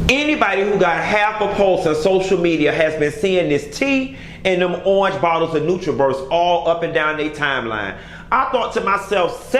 Anybody who got half a pulse on social media has been seeing this tea and them orange bottles of NutraBurst all up and down their timeline. I thought to myself,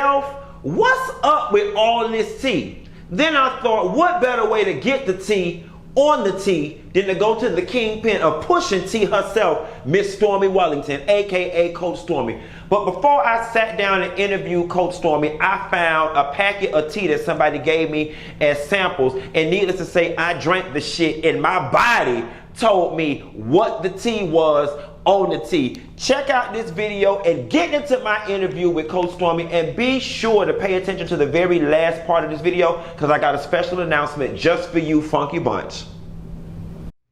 what's up with all this tea? Then I thought, what better way to get the tea on the tea than to go to the kingpin of pushing tea herself, Miss Stormy Wellington, aka Coach Stormy. But before I sat down and interviewed Coach Stormy, I found a packet of tea that somebody gave me as samples, and needless to say, I drank the shit and my body told me what the tea was on the tea. Check out this video and get into my interview with Coach Stormy, and be sure to pay attention to the very last part of this video because I got a special announcement just for you, Funky Bunch.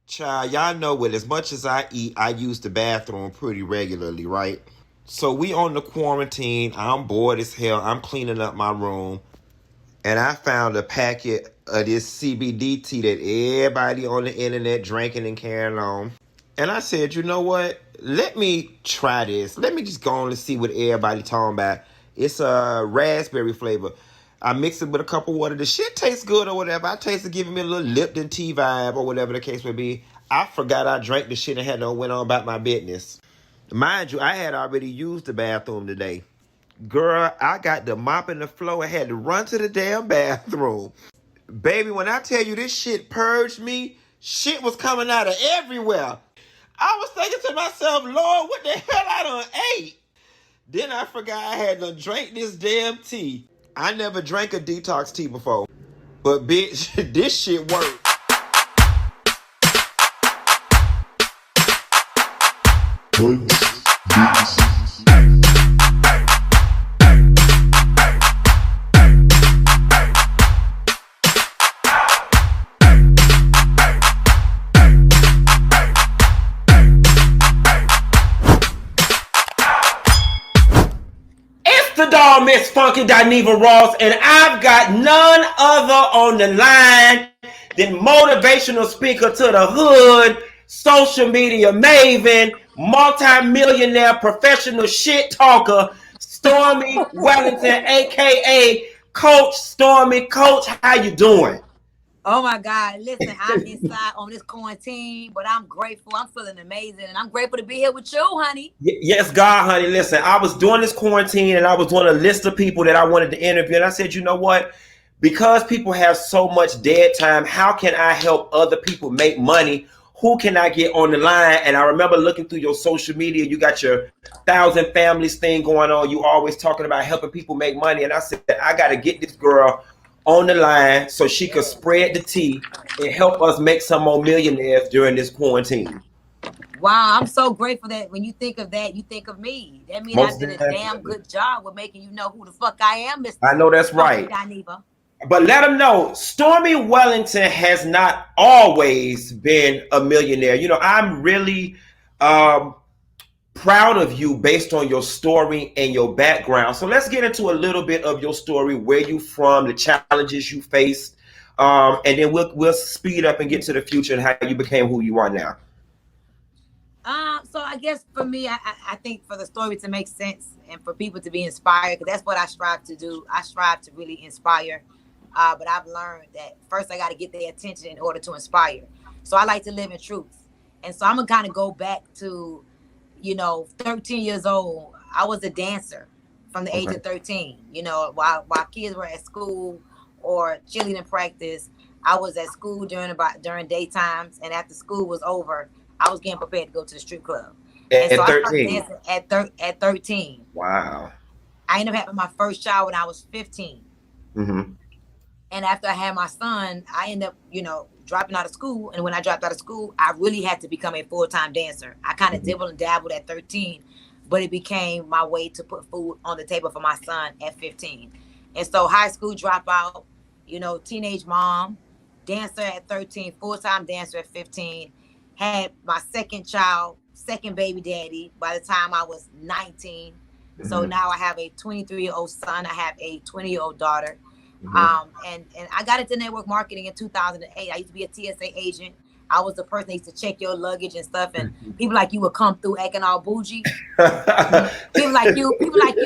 Child, y'all know with as much as I eat, I use the bathroom pretty regularly, right? So we on the quarantine, I'm bored as hell, I'm cleaning up my room, and I found a packet of this CBD tea that everybody on the internet drinking and carrying on. And I said, you know what? Let me try this. Let me just go on and see what everybody talking about. It's a raspberry flavor. I mixed it with a cup of water. The shit tastes good or whatever. I tasted giving me a little Lipton tea vibe or whatever the case may be. I forgot I drank the shit and had went on about my business. Mind you, I had already used the bathroom today. Girl, I got the mop in the floor and had to run to the damn bathroom. Baby, when I tell you this shit purged me, shit was coming out of everywhere. I was thinking to myself, Lord, what the hell I done ate? Then I forgot I had to drink this damn tea. I never drank a detox tea before. But bitch, this shit worked. The dog Miss Funky Dineva Ross, and I've got none other on the line than motivational speaker to the hood, social media maven, multi-millionaire professional shit talker, Stormy Wellington, aka Coach Stormy. Coach, how you doing? Oh my God, listen, I'm inside on this quarantine, but I'm grateful. I'm feeling amazing, and I'm grateful to be here with you, honey. Yes, God, honey. Listen, I was doing this quarantine, and I was doing a list of people that I wanted to interview, and I said, you know what? Because people have so much dead time, how can I help other people make money? Who can I get on the line? And I remember looking through your social media, you got your 1,000 Families thing going on. You always talking about helping people make money, and I said, I got to get this girl on the line so she could spread the tea and help us make some more millionaires during this quarantine. Wow, I'm so grateful that when you think of that, you think of me. That means I did a damn good job with making you know who the fuck I am, Mr. I know that's right. Dineva. But let them know, Stormy Wellington has not always been a millionaire. You know, I'm really proud of you based on your story and your background. So let's get into a little bit of your story, where you from, the challenges you faced, and then we'll speed up and get to the future and how you became who you are now. So I guess for me, I think for the story to make sense and for people to be inspired, because that's what I strive to do. I strive to really inspire, but I've learned that first I got to get their attention in order to inspire. So I like to live in truth. And so I'm going to kind of go back to, 13 years old. I was a dancer from the age of 13, while kids were at school or cheerleading practice. I was at school during daytimes, and after school was over, I was getting prepared to go to the strip club. At 13? I started dancing at 13. Wow. I ended up having my first child when I was 15. Mm-hmm. And after I had my son, I ended up, dropping out of school. And when I dropped out of school, I really had to become a full-time dancer. I kind of dibbled and dabbled at 13, but it became my way to put food on the table for my son at 15. And so high school dropout, teenage mom, dancer at 13, full-time dancer at 15, had my second child, second baby daddy by the time I was 19. Mm-hmm. So now I have a 23-year-old son. I have a 20-year-old daughter. Mm-hmm. And I got into network marketing in 2008. I used to be a TSA agent. I was the person that used to check your luggage and stuff, and people like you would come through acting all bougie. people like you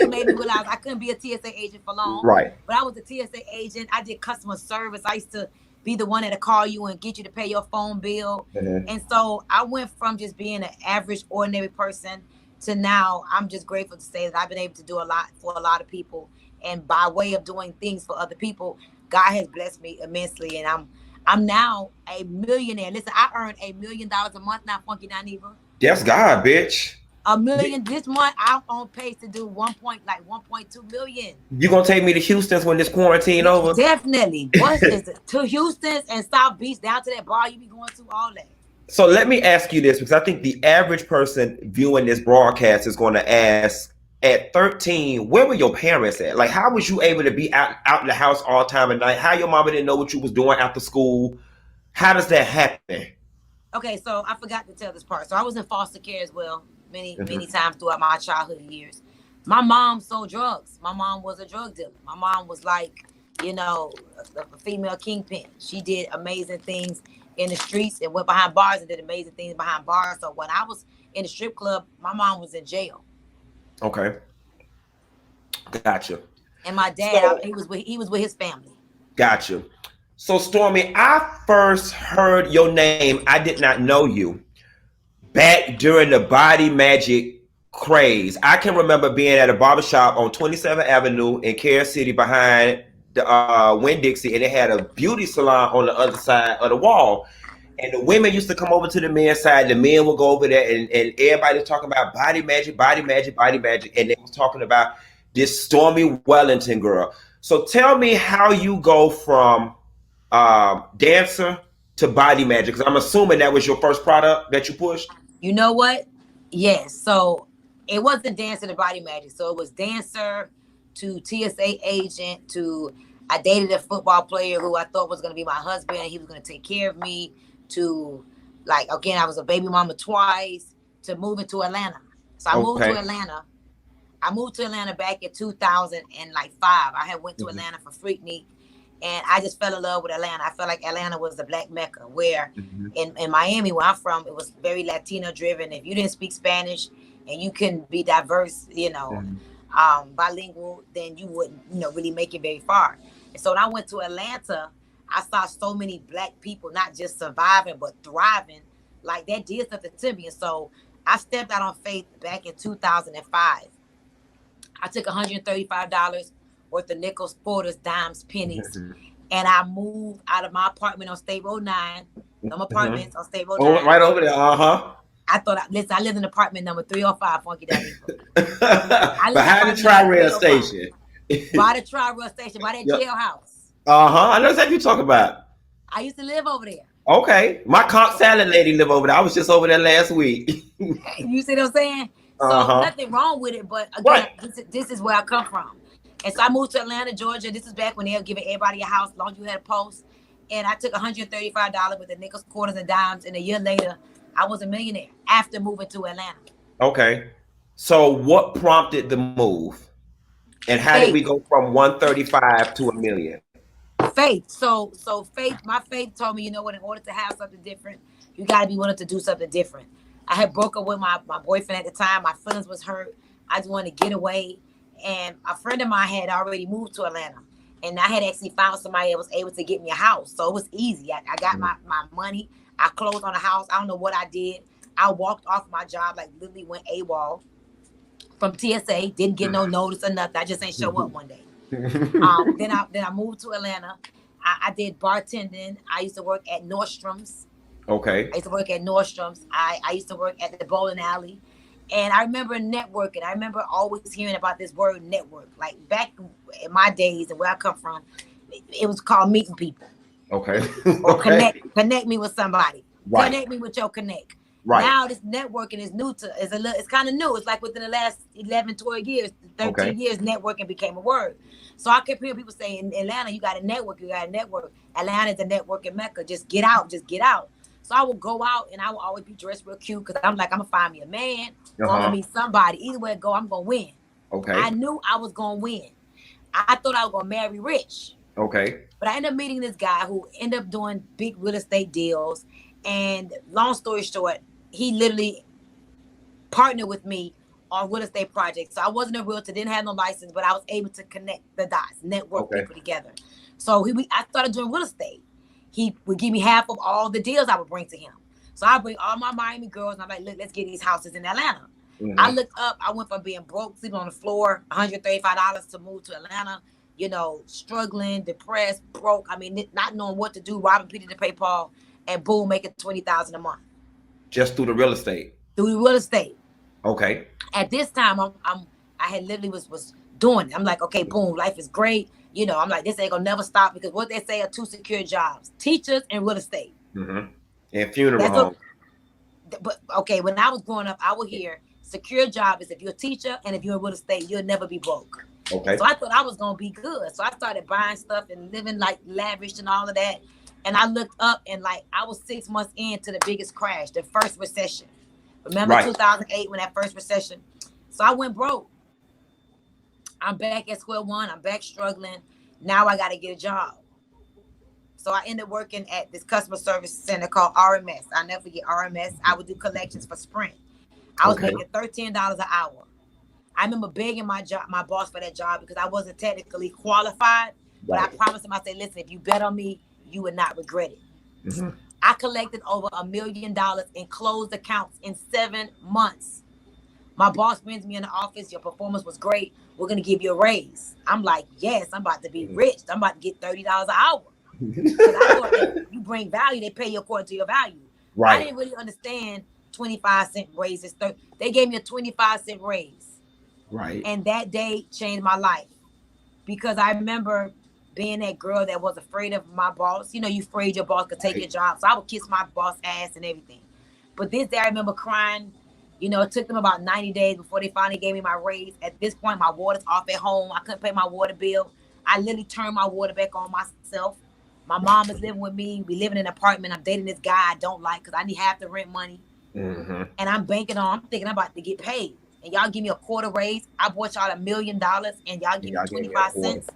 made me realize I couldn't be a TSA agent for long. Right. But I was a TSA agent. I did customer service. I used to be the one that'll call you and get you to pay your phone bill. And so I went from just being an average, ordinary person to now I'm just grateful to say that I've been able to do a lot for a lot of people. And by way of doing things for other people, God has blessed me immensely. And I'm now a millionaire. Listen, I earn $1 million a month now, Funky Dineva. That's God, bitch. $1 million this month. I'm on pace to do 1.2 million. You gonna take me to Houston's when this quarantine over? Definitely. What is it? To Houston's and South Beach, down to that bar you be going to, all that. So let me ask you this, because I think the average person viewing this broadcast is going to ask, at 13, where were your parents at? Like, how was you able to be out in the house all time of night? How your mama didn't know what you was doing after school? How does that happen? Okay, so I forgot to tell this part. So I was in foster care as well, many times throughout my childhood years. My mom sold drugs. My mom was a drug dealer. My mom was like, you know, a female kingpin. She did amazing things in the streets and went behind bars and did amazing things behind bars. So when I was in the strip club, my mom was in jail. Okay. Gotcha. And my dad, he was with his family. Gotcha. So Stormy, I first heard your name. I did not know you back during the body magic craze. I can remember being at a barbershop on 27th Avenue in Carol City behind the Winn-Dixie, and it had a beauty salon on the other side of the wall. And the women used to come over to the men's side. The men would go over there, and everybody was talking about body magic, body magic, body magic. And they was talking about this Stormy Wellington girl. So tell me how you go from dancer to body magic, because I'm assuming that was your first product that you pushed. You know what? Yes. So it wasn't dancer to body magic. So it was dancer to TSA agent to I dated a football player who I thought was going to be my husband. He was going to take care of me. To like, again, I was a baby mama twice, to moving to Atlanta. So I moved to Atlanta. I moved to Atlanta back in 2005. I had went to Atlanta for Freaknik, and I just fell in love with Atlanta. I felt like Atlanta was the black Mecca, where in Miami, where I'm from, it was very Latino driven. If you didn't speak Spanish and you couldn't be diverse, you know, bilingual, then you wouldn't, you know, really make it very far. And so when I went to Atlanta, I saw so many black people not just surviving but thriving. Like, that did something to me. And so I stepped out on faith back in 2005. I took $135 worth of nickels, quarters, dimes, pennies, and I moved out of my apartment on State Road 9. Them apartments on State Road 9. Oh, right over there. I thought, listen, I lived in apartment number 305, Funky Dineva. Behind the Tri-Rail station. By the Tri-Rail station, by that jailhouse. I know exactly what you're talking about. I used to live over there. Okay. My comp salad lady live over there. I was just over there last week. You see what I'm saying? So nothing wrong with it, but again, this is where I come from. And so I moved to Atlanta, Georgia. This is back when they were giving everybody a house, as long as you had a post. And I took $135 with the nickels, quarters, and dimes. And a year later, I was a millionaire after moving to Atlanta. Okay. So what prompted the move? And how did we go from 135 to $1 million? Faith. So faith, my faith told me, you know what, in order to have something different, you got to be willing to do something different. I had broke up with my boyfriend at the time. My feelings was hurt. I just wanted to get away. And a friend of mine had already moved to Atlanta. And I had actually found somebody that was able to get me a house. So it was easy. I got my money. I closed on a house. I don't know what I did. I walked off my job, like literally went AWOL from TSA. Didn't get no notice or nothing. I just ain't show up one day. Then I moved to Atlanta. I did bartending. I used to work at Nordstrom's. Okay. I used to work at Nordstrom's. I used to work at the bowling alley. And I remember networking. I remember always hearing about this word network. Like back in my days and where I come from, it was called meeting people. Okay. Or connect me with somebody. Right. Connect me with your connect. Right. Now this networking is new it's kind of new. It's like within the last 11, 12 years, 13 years, networking became a word. So I kept hearing people say in Atlanta, you got to network, Atlanta is a networking mecca. Just get out. So I would go out and I would always be dressed real cute because I'm like, I'm going to find me a man or I'm going to meet somebody. Either way I go, I'm going to win. Okay. I knew I was going to win. I thought I was going to marry rich. Okay. But I ended up meeting this guy who ended up doing big real estate deals. And long story short, he literally partnered with me on real estate projects. So I wasn't a realtor, didn't have no license, but I was able to connect the dots, network people together. So I started doing real estate. he would give me half of all the deals I would bring to him. So I bring all my Miami girls, and I'm like, look, let's get these houses in Atlanta. I looked up, I went from being broke, sleeping on the floor, $135 to move to Atlanta, you know, struggling, depressed, broke. I mean, not knowing what to do, robbing Peter to pay Paul, and boom, making $20,000 a month. Just through the real estate? Through the real estate. Okay. At this time, I had literally was doing it. I'm like, okay, boom, life is great. You know, I'm like, this ain't gonna never stop, because what they say are 2 secure jobs: teachers and real estate. And funeral home. But okay, when I was growing up, I would hear secure job is if you're a teacher, and if you're in real estate, you'll never be broke. Okay. So I thought I was gonna be good. So I started buying stuff and living like lavish and all of that. And I looked up, and like I was 6 months into the biggest crash, the first recession. Remember 2008 when that first recession? So I went broke. I'm back at square one. I'm back struggling. Now I got to get a job. So I ended up working at this customer service center called RMS. I'll never forget RMS. I would do collections for Sprint. I was making $13 an hour. I remember begging my boss for that job, because I wasn't technically qualified. But I promised him, I said, listen, if you bet on me, you would not regret it. I collected over $1 million in closed accounts in 7 months. My boss brings me in the office. Your performance was great. We're going to give you a raise. I'm like, yes, I'm about to be rich. I'm about to get $30 an hour. Because I thought that you bring value, they pay you according to your value. I didn't really understand 25-cent raises. They gave me a 25-cent raise. And that day changed my life, because I remember being that girl that was afraid of my boss. You know, you afraid your boss could take your job. So I would kiss my boss ass and everything. But this day I remember crying. You know, it took them about 90 days before they finally gave me my raise. At this point, my water's off at home. I couldn't pay my water bill. I literally turned my water back on myself. My mom is living with me. We live in an apartment. I'm dating this guy I don't like, because I need half the rent money. And I'm banking on, I'm thinking I'm about to get paid. And y'all give me a quarter raise. I bought y'all $1 million, and y'all give me 25 cents.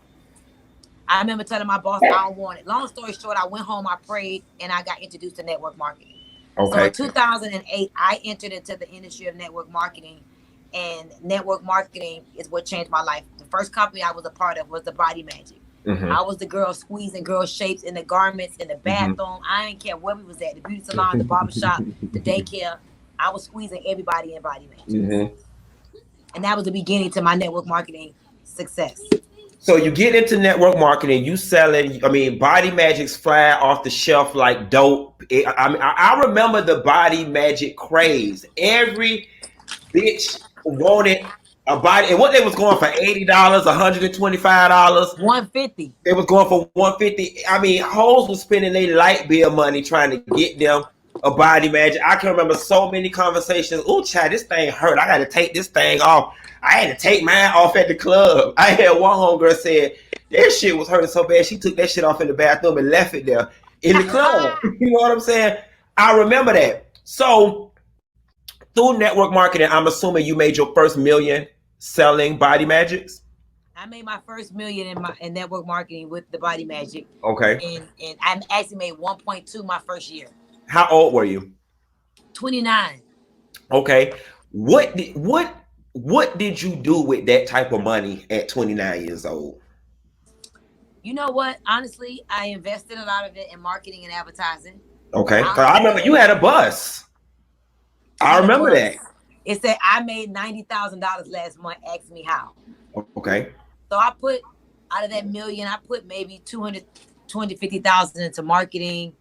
I remember telling my boss I don't want it. Long story short, I went home, I prayed, and I got introduced to network marketing. So in 2008, I entered into the industry of network marketing, and network marketing is what changed my life. The first company I was a part of was the Body Magic. I was the girl squeezing girl shapes in the garments, in the bathroom. I didn't care where we was at, the beauty salon, the barbershop, the daycare. I was squeezing everybody in Body Magic. And that was the beginning to my network marketing success. So you get into network marketing, you selling, I mean, Body Magic's fly off the shelf like dope. I remember the Body Magic craze. Every bitch wanted a body, and what they was going for, $80, $125, $150. They was going for $150. I mean, hoes was spending their light bill money trying to get them a Body Magic. I can remember so many conversations. Oh, child, this thing hurt. I got to take this thing off. I had to take mine off at the club. I had one homegirl said that shit was hurting so bad, she took that shit off in the bathroom and left it there in the club. You know what I'm saying? I remember that. So through network marketing, I'm assuming you made your first $1 million selling Body Magics? I made my first $1 million in network marketing with the Body Magic. Okay. And I actually made 1.2 my first year. How old were you? 29. Okay. What did you do with that type of money at 29 years old? You know what? Honestly, I invested a lot of it in marketing and advertising. Okay. I remember you had a bus. I remember that. It said I made $90,000 last month. Ask me how. Okay. So I put, out of that $1 million, I put maybe $250,000 into marketing.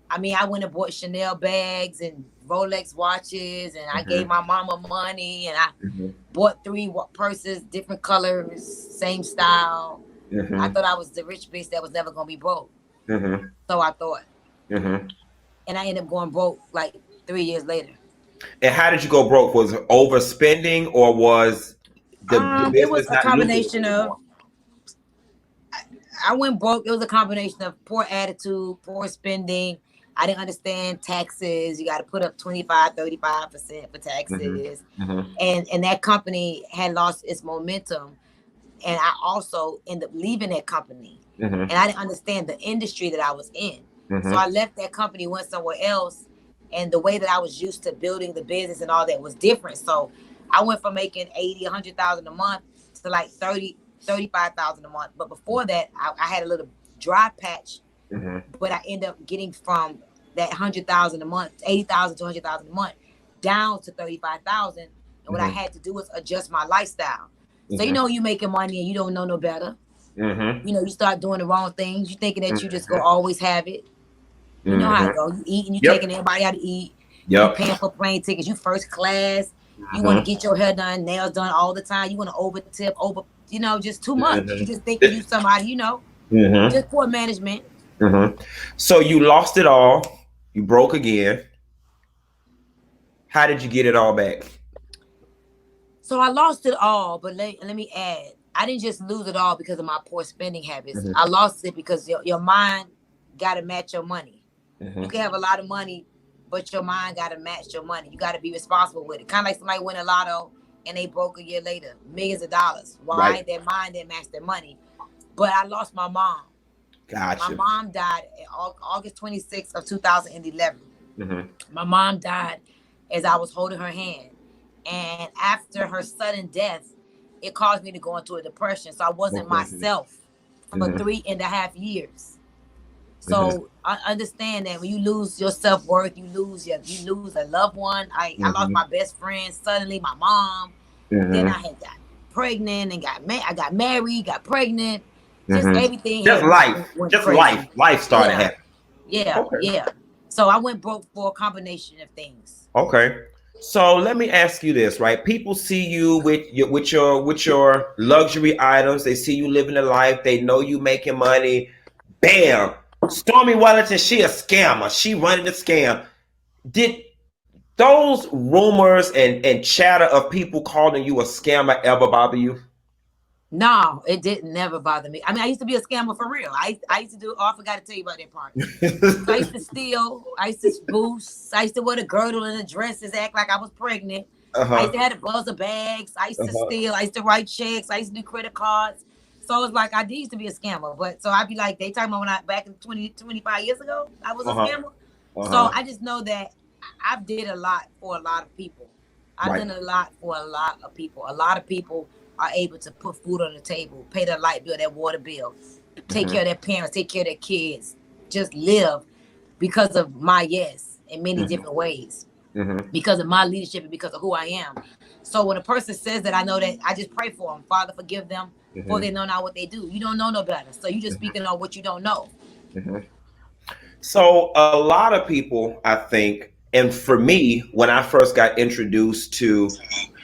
I mean, I went and bought Chanel bags and Rolex watches, and I gave my mama money, and I bought 3 purses, different colors, same style. I thought I was the rich bitch that was never gonna be broke. So I thought. And I ended up going broke like 3 years later. And how did you go broke? Was it overspending, or was the business? It was a combination of. I went broke. It was a combination of poor attitude, poor spending. I didn't understand taxes. You got to put up 25, 35% for taxes. And that company had lost its momentum. And I also ended up leaving that company. And I didn't understand the industry that I was in. So I left that company, went somewhere else. And the way that I was used to building the business and all that was different. So I went from making $80,000, $100,000 a month to like $30,000, $35,000 a month. But before that, I had a little dry patch but I end up getting from that 100,000 a month, 80,000 to 100,000 a month, down to 35,000. And what I had to do was adjust my lifestyle. So you making money and you don't know no better. You start doing the wrong things. You thinking that you just go always have it. You know how it go. You eating, you taking everybody out to eat. You paying for plane tickets. You first class. You want to get your hair done, nails done all the time. You want to over tip, just too much. You just thinking you somebody, just poor management. So you lost it all. You broke again. How did you get it all back? So I lost it all, but let me add, I didn't just lose it all because of my poor spending habits. I lost it because your mind got to match your money. You can have a lot of money, but your mind got to match your money. You got to be responsible with it. Kind of like somebody win a lotto and they broke a year later, millions of dollars. Why? Their mind didn't match their money. But I lost my mom. Gotcha. My mom died August 26th of 2011. My mom died as I was holding her hand. And after her sudden death, it caused me to go into a depression. So I wasn't myself for 3.5 years. So I understand that when you lose your self-worth, you lose a loved one. I lost my best friend suddenly, my mom. Then I had got pregnant and I got married, got pregnant. Just everything. Just life. Just crazy. Life started happening. Yeah. So I went broke for a combination of things. Okay. So let me ask you this, right? People see you with your luxury items. They see you living a life. They know you making money. Bam! Stormy Wellington, she a scammer. She running the scam. Did those rumors and chatter of people calling you a scammer ever bother you? No, it didn't never bother me. I mean, I used to be a scammer for real. I used to do, I forgot to tell you about that part. So I used to steal, I used to boost, I used to wear the girdle and the dresses, act like I was pregnant. I used to have the buzzer bags, I used to steal, I used to write checks, I used to do credit cards. So it's like I used to be a scammer. But so I'd be like, they talking about back in 25 years ago, I was a scammer. So I just know that I've did a lot for a lot of people. I've done a lot for a lot of people. A lot of people are able to put food on the table, pay their light bill, their water bill, take care of their parents, take care of their kids, just live because of my yes in many different ways, because of my leadership and because of who I am. So when a person says that, I know that I just pray for them. Father, forgive them, for they know not what they do. You don't know no better. So you just speaking on what you don't know. So a lot of people, I think, and for me, when I first got introduced to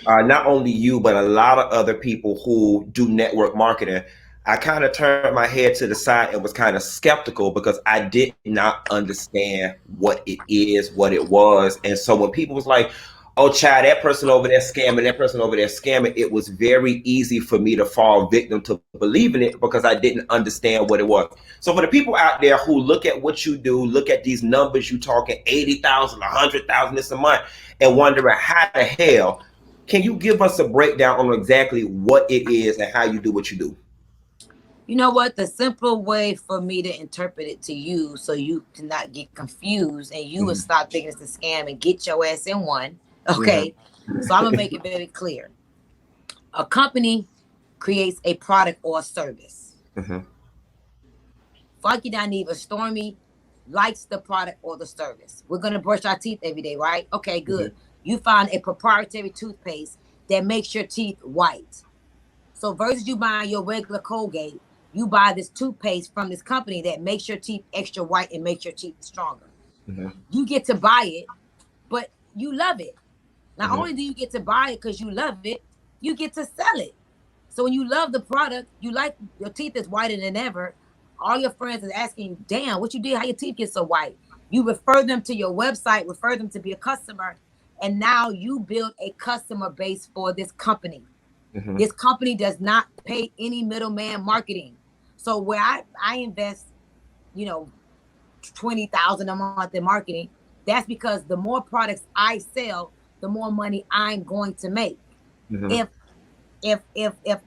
not only you, but a lot of other people who do network marketing, I kind of turned my head to the side and was kind of skeptical because I did not understand what it is, what it was. And so when people was like, oh, child, that person over there scamming, that person over there scamming, it was very easy for me to fall victim to believing it because I didn't understand what it was. So for the people out there who look at what you do, look at these numbers, you talking 80,000, 100,000 this a month, and wondering how the hell, can you give us a breakdown on exactly what it is and how you do what you do? You know what? The simple way for me to interpret it to you so you cannot get confused and you will stop thinking it's a scam and get your ass in one. Okay. So I'm going to make it very clear. A company creates a product or a service. Funky Dineva, Stormy likes the product or the service. We're going to brush our teeth every day, right? Okay, good. You find a proprietary toothpaste that makes your teeth white. So versus you buying your regular Colgate, you buy this toothpaste from this company that makes your teeth extra white and makes your teeth stronger. You get to buy it, but you love it. Not only do you get to buy it because you love it, you get to sell it. So when you love the product, you like your teeth is whiter than ever. All your friends are asking you, damn, what you did, how your teeth get so white? You refer them to your website, refer them to be a customer, and now you build a customer base for this company. This company does not pay any middleman marketing. So where I invest, $20,000 a month in marketing, that's because the more products I sell, the more money I'm going to make. If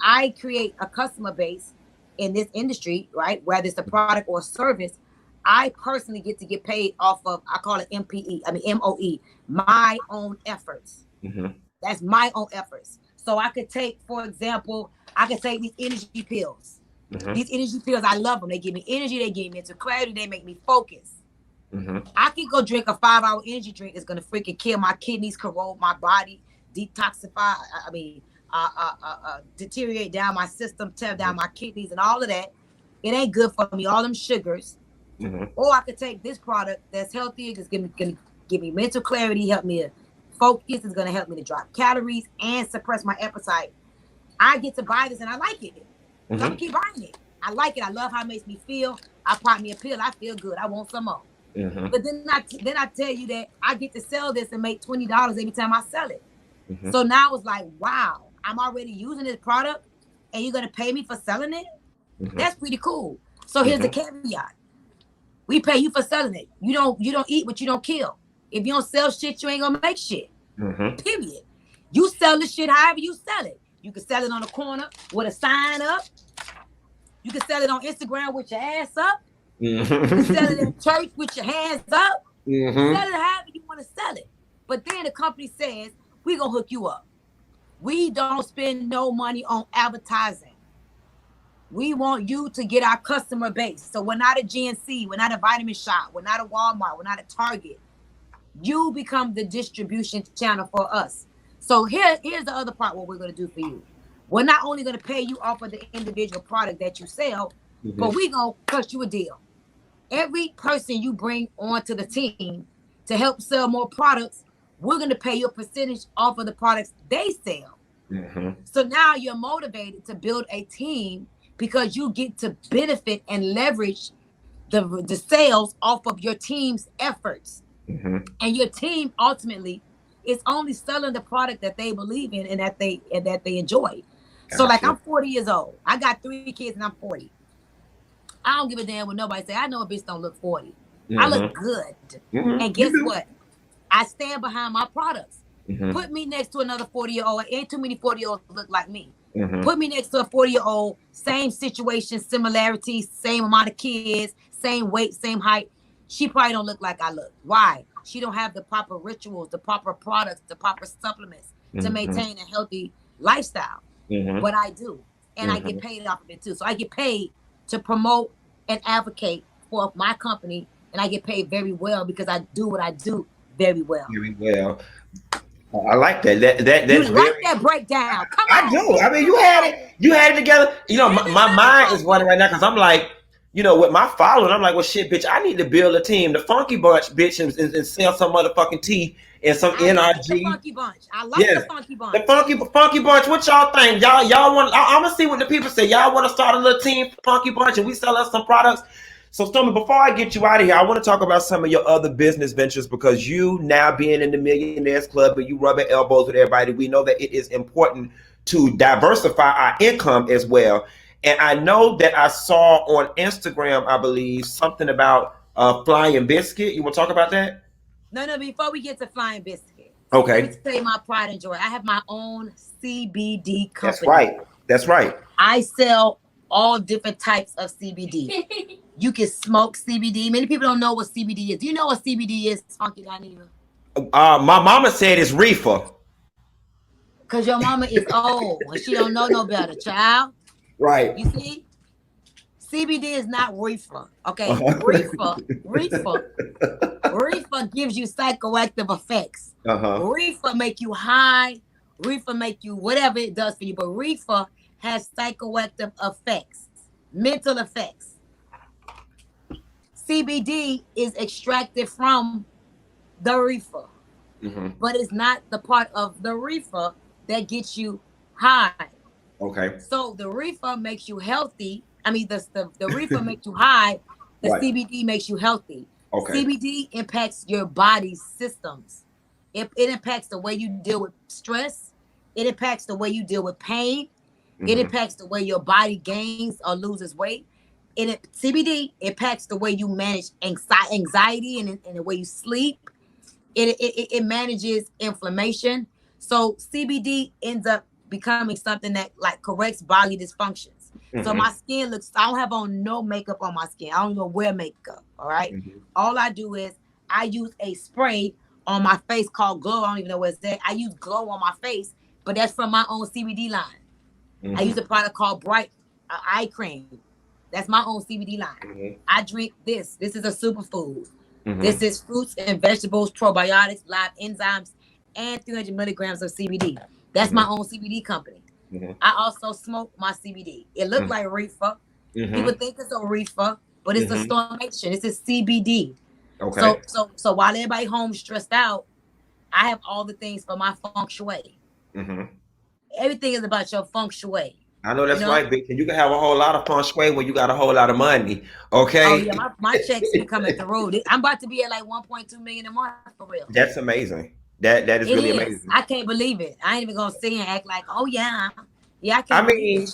I create a customer base in this industry, right, whether it's a product or a service, I personally get paid off of, I call it MOE, my own efforts. That's my own efforts. So I could take, for example, these energy pills. These energy pills, I love them. They give me energy. They give me mental clarity. They make me focus. I can go drink a 5-hour energy drink. It's going to freaking kill my kidneys, corrode my body, detoxify. Deteriorate down my system, tear down my kidneys and all of that. It ain't good for me. All them sugars. Or I could take this product that's healthy. It's going to give me mental clarity, help me to focus. It's going to help me to drop calories and suppress my appetite. I get to buy this and I like it. So I'm going to keep buying it. I like it. I love how it makes me feel. I pop me a pill. I feel good. I want some more. But then I tell you that I get to sell this and make $20 every time I sell it. So now it's like, wow, I'm already using this product and you're going to pay me for selling it? That's pretty cool. So here's the caveat. We pay you for selling it. You don't eat what you don't kill. If you don't sell shit, you ain't going to make shit. Period. You sell the shit however you sell it. You can sell it on the corner with a sign up. You can sell it on Instagram with your ass up. You can sell it in church with your hands up. Sell it however you want to sell it. But then the company says, we're going to hook you up. We don't spend no money on advertising. We want you to get our customer base. So we're not a GNC. We're not a Vitamin Shop. We're not a Walmart. We're not a Target. You become the distribution channel for us. So here's the other part what we're going to do for you. We're not only going to pay you off of the individual product that you sell, but we're going to cut you a deal. Every person you bring onto the team to help sell more products, we're going to pay you a percentage off of the products they sell. So now you're motivated to build a team because you get to benefit and leverage the sales off of your team's efforts. And your team ultimately is only selling the product that they believe in and that they enjoy. Gotcha. So like I'm 40 years old. I got 3 kids and I'm 40. I don't give a damn what nobody say. I know a bitch don't look 40. I look good. And guess what? I stand behind my products. Put me next to another 40-year-old. Ain't too many 40-year-olds look like me. Put me next to a 40-year-old, same situation, similarities, same amount of kids, same weight, same height. She probably don't look like I look. Why? She don't have the proper rituals, the proper products, the proper supplements to maintain a healthy lifestyle. But I do. And I get paid off of it too. So I get paid to promote and advocate for my company. And I get paid very well because I do what I do very well. Very well. I like that. That's you like that breakdown. Come on. I do. I mean, you had it together. You know, my mind is running right now because I'm like, you know, with my following, I'm like, well, shit, bitch, I need to build a team. The Funky Bunch, bitch, and sell some motherfucking tea and some NRG. Like the Funky Bunch. I like the Funky Bunch. The Funky Bunch. What y'all think? Y'all want? I'm gonna see what the people say. Y'all want to start a little team, Funky Bunch, and we sell us some products. So, Stormy, before I get you out of here, I want to talk about some of your other business ventures because you now being in the Millionaires Club and you rubbing elbows with everybody, we know that it is important to diversify our income as well. And I know that I saw on Instagram, I believe, something about Flying Biscuit. You want to talk about that? No. Before we get to Flying Biscuit, okay. Let me tell you my pride and joy. I have my own CBD company. That's right. That's right. I sell all different types of CBD. You can smoke CBD. Many people don't know what CBD is. Do you know what CBD is, Funky Dineva? My mama said it's reefer. Because your mama is old and she don't know no better, child. Right. You see? CBD is not reefer. Okay. Reefer gives you psychoactive effects. Reefer make you high. Reefer make you whatever it does for you. But reefer has psychoactive effects, mental effects. CBD is extracted from the reefer. But it's not the part of the reefer that gets you high. Okay. So the reefer makes you healthy. I mean, the reefer makes you high. The right. CBD makes you healthy. Okay. CBD impacts your body's systems. It impacts the way you deal with stress. It impacts the way you deal with pain. It impacts the way your body gains or loses weight. CBD impacts the way you manage anxiety and the way you sleep. It manages inflammation. So CBD ends up becoming something that like corrects body dysfunctions. So my skin looks, I don't have on no makeup on my skin. I don't even wear makeup. All right. All I do is I use a spray on my face called Glow. I don't even know what it's at. I use Glow on my face, but that's from my own CBD line. I use a product called Bright eye cream. That's my own CBD line. Mm-hmm. I drink this. This is a superfood. Mm-hmm. This is fruits and vegetables, probiotics, live enzymes, and 300 milligrams of CBD. That's Mm-hmm. my own CBD company. Mm-hmm. I also smoke my CBD. It looked like reefer. Mm-hmm. People think it's a reefer, but it's a stormation. It's a CBD. Okay. So while everybody home stressed out, I have all the things for my feng shui. Mm-hmm. Everything is about your feng shui. I know that's right, bitch. And you can have a whole lot of feng shui when you got a whole lot of money. Okay. Oh yeah, my checks be coming through. I'm about to be at like 1.2 million a month for real. That's amazing. That is really amazing. I can't believe it. I ain't even gonna sit and act like, oh yeah, I can't. I mean,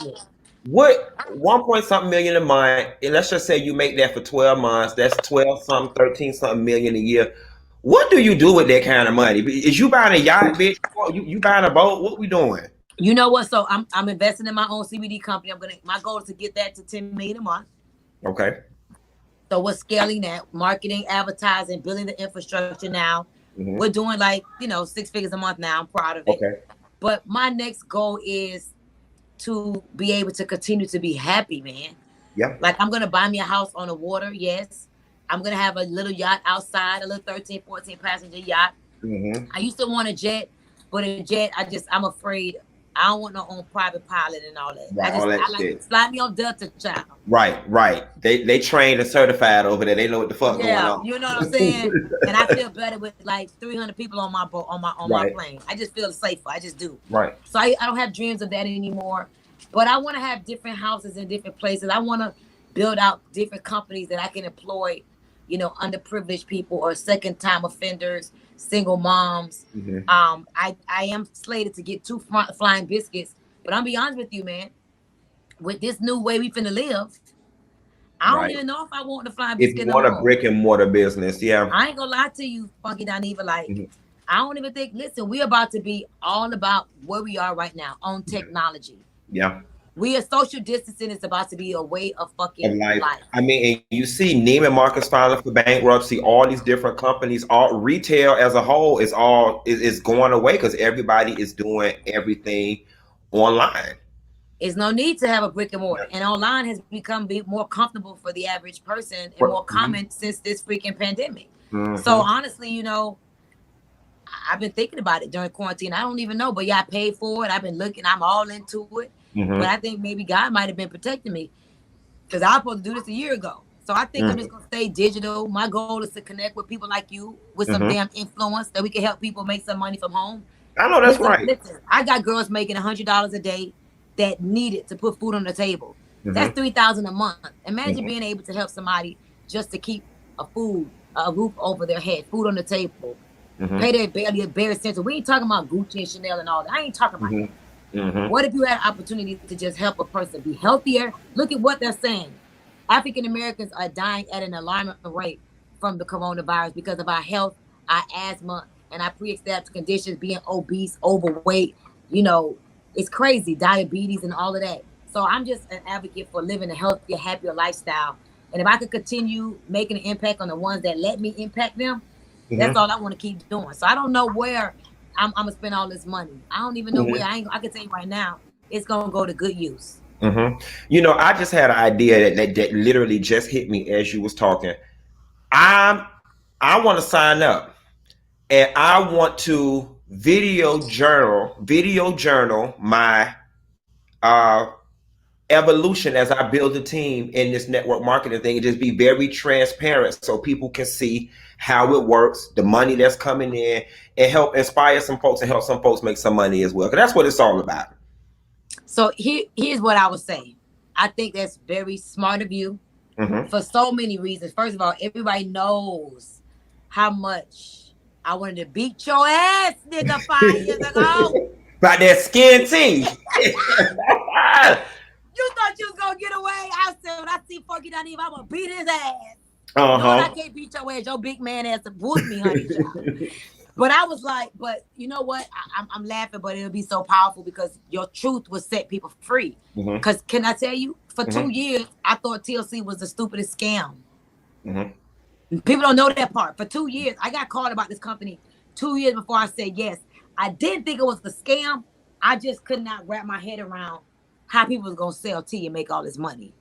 what 1 point something million a month? And let's just say you make that for 12 months. That's 12 something, 13 something million a year. What do you do with that kind of money? Is you buying a yacht, bitch? You buying a boat? What we doing? You know what? So I'm investing in my own CBD company. My goal is to get that to 10 million a month. Okay. So we're scaling that, marketing, advertising, building the infrastructure now. Mm-hmm. We're doing like, 6 figures a month now. I'm proud of it. Okay. But my next goal is to be able to continue to be happy, man. Yeah. Like I'm going to buy me a house on the water. Yes. I'm going to have a little yacht outside, a little 13, 14 passenger yacht. Mm-hmm. I used to want a jet, but a jet, I'm afraid. I don't want no own private pilot and all that. Right, I like fly me on Delta, child. Right. They trained and certified over there. They know what the fuck going on. You know what I'm saying? And I feel better with like 300 people on my boat, on my plane. I just feel safer. I just do. Right. So I don't have dreams of that anymore. But I want to have different houses in different places. I want to build out different companies that I can employ, underprivileged people or second-time offenders, single moms. Mm-hmm. I am slated to get 2 flying biscuits, but I'm be honest with you, man. With this new way we finna live, I don't even know if I want the flying biscuit. If you want a brick and mortar business, yeah. I ain't gonna lie to you, Funky Dineva. Like, I don't even think. Listen, we're about to be all about where we are right now on technology. Yeah. We are social distancing is about to be a way of fucking life. I mean, and you see Neiman Marcus filing for bankruptcy, all these different companies, all retail as a whole is going away because everybody is doing everything online. There's no need to have a brick and mortar. And online has become more comfortable for the average person and more common since this freaking pandemic. Mm-hmm. So honestly, I've been thinking about it during quarantine. I don't even know, but yeah, I paid for it. I've been looking, I'm all into it. Mm-hmm. But I think maybe God might have been protecting me because I was supposed to do this a year ago. So I think I'm just going to stay digital. My goal is to connect with people like you with some damn influence that we can help people make some money from home. I know that's right. Listen, I got girls making $100 a day that need it to put food on the table. Mm-hmm. That's $3,000 a month. Imagine being able to help somebody just to keep a roof over their head, food on the table, pay their bare essentials. We ain't talking about Gucci and Chanel and all that. I ain't talking about that. Mm-hmm. What if you had an opportunity to just help a person be healthier? Look at what they're saying. African Americans are dying at an alarming rate from the coronavirus because of our health, our asthma, and our pre-established conditions, being obese, overweight. It's crazy, diabetes and all of that. So I'm just an advocate for living a healthier, happier lifestyle. And if I could continue making an impact on the ones that let me impact them, that's all I want to keep doing. So I don't know where I'm gonna spend all this money. I don't even know where. I can tell you right now, it's gonna go to good use. Mm-hmm. I just had an idea that literally just hit me as you was talking. I want to sign up, and I want to video journal my evolution as I build a team in this network marketing thing, and just be very transparent so people can see how it works, the money that's coming in, and help inspire some folks and help some folks make some money as well. Because that's what it's all about. So here's what I would say. I think that's very smart of you for so many reasons. First of all, everybody knows how much I wanted to beat your ass, nigga, 5 years ago. By that skin team. You thought you was gonna get away? I said, when I see Funky Dineva, I'm gonna beat his ass. No, I can't beat your ass. Your big man ass to whoop me, honey. But I was like, but you know what? I'm laughing, but it'll be so powerful because your truth will set people free. Because can I tell you, for 2 years, I thought TLC was the stupidest scam. People don't know that part. For 2 years, I got called about this company 2 years before I said yes. I didn't think it was a scam. I just could not wrap my head around how people was gonna sell tea and make all this money.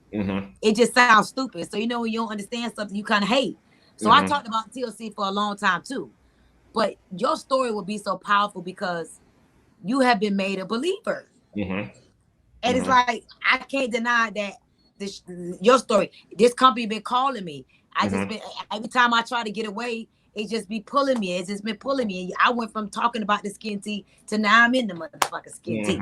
It just sounds stupid. So when you don't understand something, you kind of hate. So I talked about TLC for a long time too. But your story will be so powerful because you have been made a believer. And it's like, I can't deny that your story, this company been calling me. I just been, every time I try to get away, it just be pulling me. It's just been pulling me. I went from talking about the skin tea to now I'm in the motherfucking skin tea.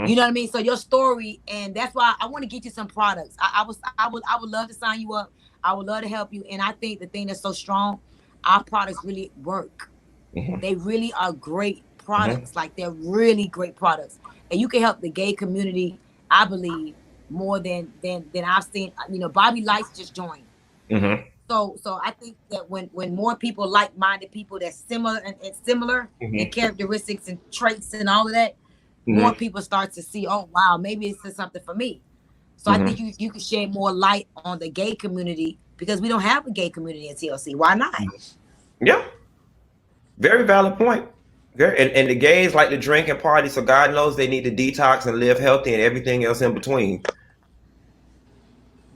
You know what I mean? So your story, and that's why I want to get you some products. I would love to sign you up. I would love to help you. And I think the thing that's so strong, our products really work. They really are great products. Like, they're really great products. And you can help the gay community, I believe, more than I've seen. Bobby Lights just joined. So I think that when more people, like-minded people that's similar in characteristics and traits and all of that, more people start to see, oh wow, maybe it's something for me. So I think you can shed more light on the gay community, because we don't have a gay community at TLC. Why not? Yeah, very valid point. And the gays like to drink and party, so God knows they need to detox and live healthy and everything else in between.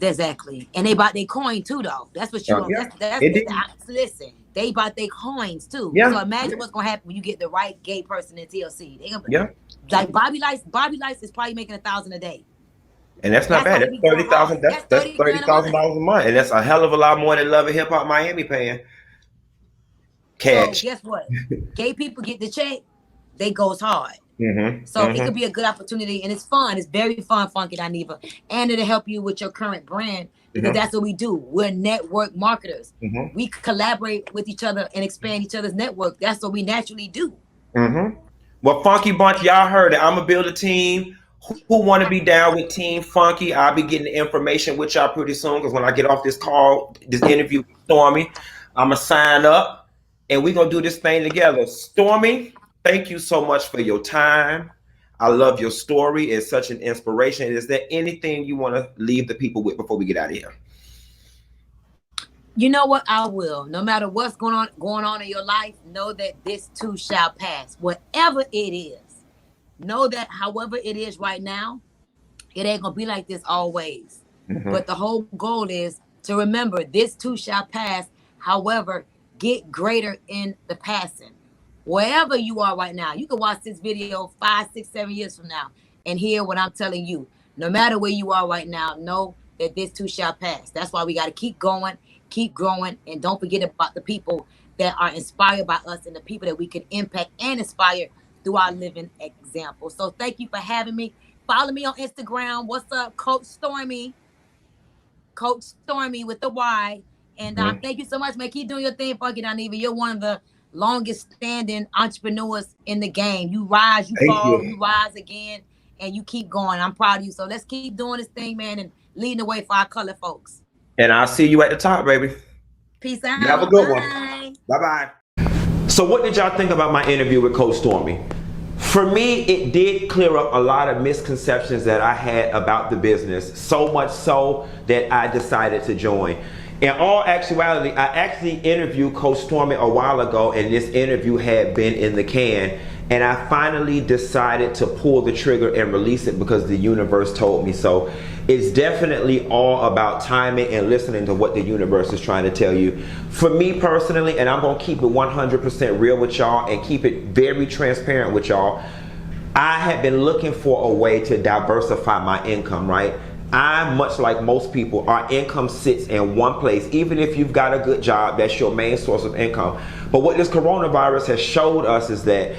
Exactly. And they bought their coin too, though. That's what you want. Listen, they bought their coins too. So imagine what's gonna happen when you get the right gay person in TLC. They gonna, like Bobby Lights is probably making $1,000 a day. And that's not bad. That's $30,000. That's $30,000 a month, and that's a hell of a lot more than Love and Hip Hop Miami paying cash. So guess what? Gay people get the check, they goes hard. So it could be a good opportunity, and it's fun. It's very fun, Funky Dineva, and it'll help you with your current brand, because that's what we do. We're network marketers. We collaborate with each other and expand each other's network. That's what we naturally do. Well, Funky Bunch, y'all heard it. I'm gonna build a team. Who want to be down with Team Funky? I'll be getting the information with y'all pretty soon, because when I get off this call, this interview with Stormy, I'm gonna sign up, and we're gonna do this thing together. Stormy, thank you so much for your time. I love your story. It's such an inspiration. Is there anything you want to leave the people with before we get out of here? You know what? I will. No matter what's going on in your life, know that this too shall pass. Whatever it is, know that however it is right now, it ain't gonna be like this always. But the whole goal is to remember this too shall pass. However, get greater in the passing. Wherever you are right now, you can watch this video 5, 6, 7 years from now and hear what I'm telling you. No matter where you are right now, know that this too shall pass. That's why we got to keep going, keep growing, and don't forget about the people that are inspired by us and the people that we can impact and inspire through our living example. So thank you for having me. Follow me on Instagram. What's up, Coach Stormy? Coach Stormy with the Y. And thank you so much, man. Keep doing your thing, Funky Dineva. You're one of the longest standing entrepreneurs in the game. You rise, you fall, you rise again, and you keep going. I'm proud of you. So let's keep doing this thing, man, and leading the way for our color folks. And I'll see you at the top, baby. Peace out. Have a good one. Bye-bye. So what did y'all think about my interview with Coach Stormy? For me, it did clear up a lot of misconceptions that I had about the business, so much so that I decided to join. In all actuality, I actually interviewed Coach Stormy a while ago, and this interview had been in the can, and I finally decided to pull the trigger and release it because the universe told me so. It's definitely all about timing and listening to what the universe is trying to tell you. For me personally, and I'm gonna keep it 100% real with y'all and keep it very transparent with y'all, I had been looking for a way to diversify my income, right? I, much like most people, our income sits in one place. Even if you've got a good job, that's your main source of income. But what this coronavirus has showed us is that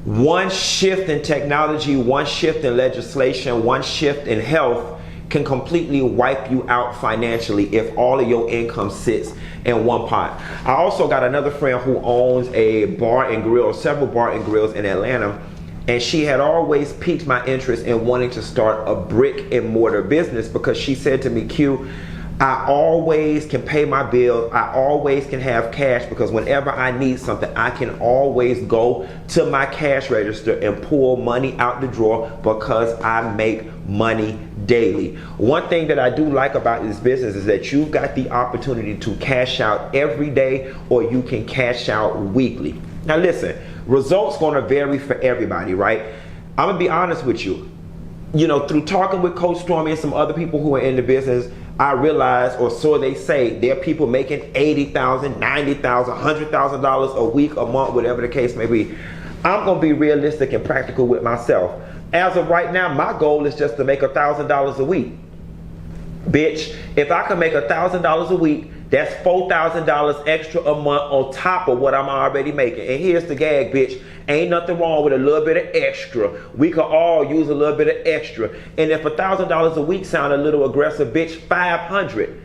one shift in technology, one shift in legislation, one shift in health can completely wipe you out financially if all of your income sits in one pot. I also got another friend who owns a bar and grill, several bar and grills in Atlanta, and she had always piqued my interest in wanting to start a brick and mortar business because she said to me, Q, I always can pay my bill. I always can have cash because whenever I need something, I can always go to my cash register and pull money out the drawer because I make money daily. One thing that I do like about this business is that you've got the opportunity to cash out every day or you can cash out weekly. Now listen, results gonna vary for everybody, right? I'm gonna be honest with you. you know, through talking with Coach Stormy and some other people who are in the business, I realized, or so they say, there are people making $80,000, $90,000, $100,000 a week, a month, whatever the case may be. I'm gonna be realistic and practical with myself. As of right now, my goal is just to make $1,000 a week. Bitch, if I can make $1,000 a week, that's $4,000 extra a month on top of what I'm already making. And here's the gag, bitch. Ain't nothing wrong with a little bit of extra. We could all use a little bit of extra. And if $1,000 a week sound a little aggressive, bitch, 500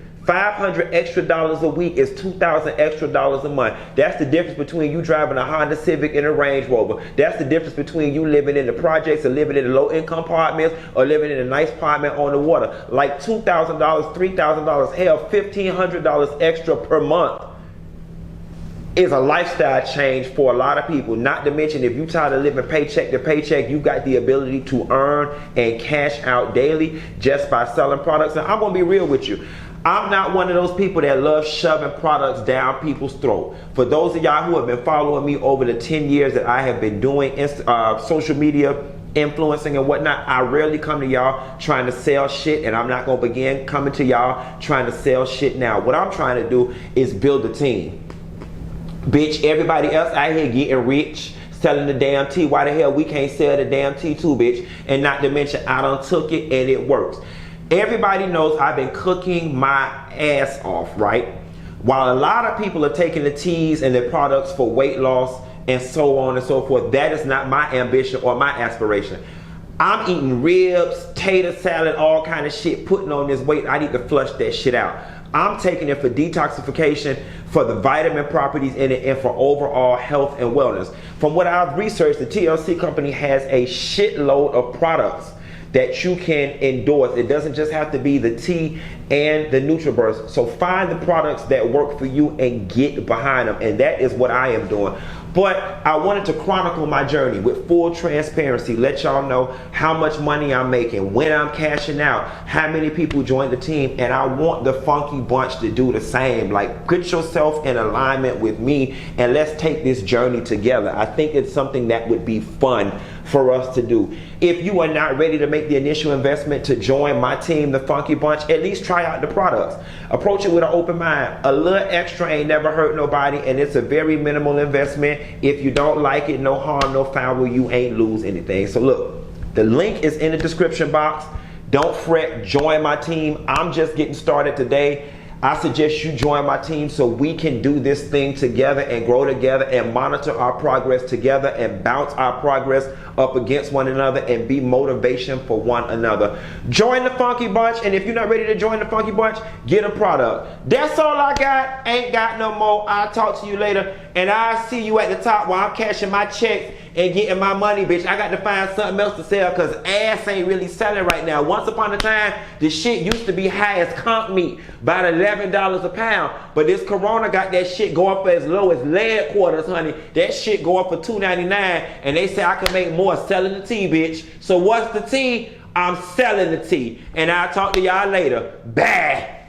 extra dollars a week is $2,000 extra dollars a month. That's the difference between you driving a Honda Civic and a Range Rover. That's the difference between you living in the projects or living in the low-income apartments or living in a nice apartment on the water. Like $2,000, $3,000, hell, $1,500 extra per month is a lifestyle change for a lot of people. Not to mention, if you're tired of living paycheck to paycheck, you got the ability to earn and cash out daily just by selling products. And I'm gonna be real with you. I'm not one of those people that love shoving products down people's throat. For those of y'all who have been following me over the 10 years that I have been doing social media influencing and whatnot, I rarely come to y'all trying to sell shit, and I'm not gonna begin coming to y'all trying to sell shit now. What I'm trying to do is build a team. Bitch, everybody else out here getting rich, selling the damn tea. Why the hell we can't sell the damn tea too, bitch? And not to mention, I done took it and it works. Everybody knows I've been cooking my ass off, right? While a lot of people are taking the teas and the products for weight loss and so on and so forth, that is not my ambition or my aspiration. I'm eating ribs, tater salad, all kind of shit, putting on this weight. I need to flush that shit out. I'm taking it for detoxification, for the vitamin properties in it, and for overall health and wellness. From what I've researched, the TLC company has a shitload of products that you can endorse. It doesn't just have to be the tea and the NutraBurst. So find the products that work for you and get behind them. And that is what I am doing. But I wanted to chronicle my journey with full transparency, let y'all know how much money I'm making, when I'm cashing out, how many people join the team, and I want the Funky Bunch to do the same. Like, put yourself in alignment with me and let's take this journey together. I think it's something that would be fun for us to do. If you are not ready to make the initial investment to join my team, the Funky Bunch, at least try out the products. Approach it with an open mind. A little extra ain't never hurt nobody, and it's a very minimal investment. If you don't like it, no harm, no foul, you ain't lose anything. So look, the link is in the description box. Don't fret, join my team. I'm just getting started today. I suggest you join my team so we can do this thing together and grow together and monitor our progress together and bounce our progress up against one another and be motivation for one another. Join the Funky Bunch, and if you're not ready to join the Funky Bunch, get a product. That's all I got. Ain't got no more. I'll talk to you later, and I'll see you at the top while I'm cashing my checks and getting my money, bitch. I got to find something else to sell because ass ain't really selling right now. Once upon a time, the shit used to be high as conch meat, about $11 a pound. But this Corona got that shit go up as low as leg quarters, honey. That shit go up for $2.99, and they say I can make more selling the tea, bitch. So what's the tea? I'm selling the tea. And I'll talk to y'all later. Bye.